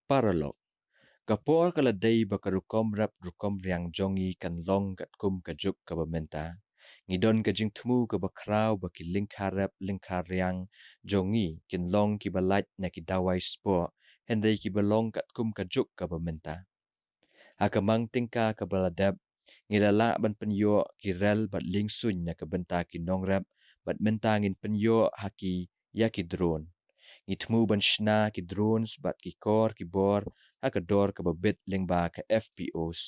Paralog. Kapor kaladai bakarukom rap rukom riang jongi kan long kat kum kajuk kabamenta. Ngidon kajing temu ke bakrau baki lingkar rap lingkar riang jongi kin long ki balat na ki dawai sport hendai ki balong kat kum kajuk kabamenta. Hakamang tingka kabaladab ngidala ban penyo ki rel bat ling sun na kabenta ki nong rap bat mentangin penyo haki ya ki drone. Ngitmu ban shna ki drones bat ki kor ki bor hakador ka babit lingba ka FPOs.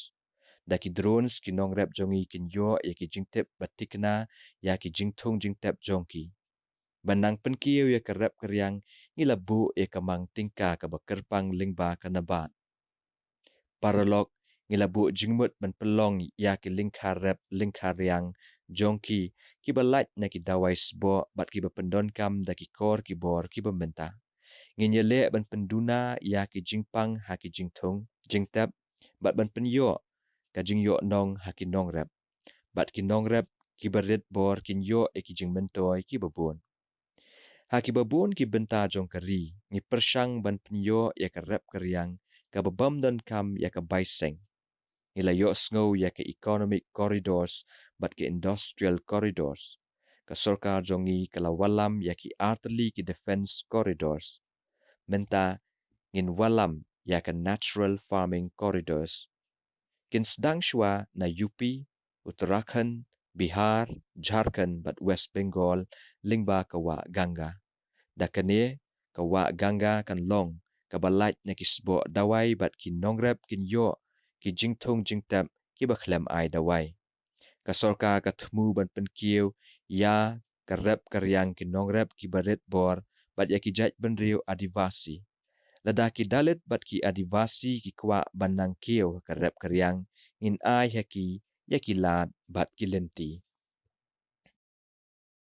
Da ki drones ki nong rap jongi kin yo ya ki jingtep batikna ya ki jingtung jingtep jongki. Banang penkiyo ya ka rap karyang ngilabu ya kamang tingka ka bakerpang lingba ka nabat. Paralog ngilabu jingmut ban pelong ya ki lingkar rap lingkar riang jongki ki balat na ki dawai sbo bat ki bapendon kam da ki kor ki bor ki bamenta. Nginyele ban penduna ya ki jingpang ha ki jingtung jingtep bat ban penyo ka jingyo nong ha ki nong rap. Bat ki nong rap ki berit bor kin yo e ki jing mentoy ki babun. Ha ki babun ki benta jong kari ngi persang ban penyo ya ka rap karyang ka babam dan kam ya ka baiseng. Nila yo snow ya ke economic corridors bat ke industrial corridors. Ka sorkar jongi kala walam ya ki artillery ki defense corridors. Menta ngin walam ya ka natural farming corridors. Kin sedang shwa na UP, Uttarakhand, Bihar, Jharkhand bat West Bengal lingba kawa Ganga. Dakane kawa Ganga kan long kabalat na kisbo dawai bat ki nongrep kin yo ki jingtung jingtap ki bakhlem ai dawai. Kasorka katmu ban penkiw ya karep karyang ki nongrep ki barit bor bat ya ki jat benriu adivasi. Ladaki dalit bat ki adivasi ki kwa banang kiw karep karyang in ai haki ya ki lad bat ki lenti.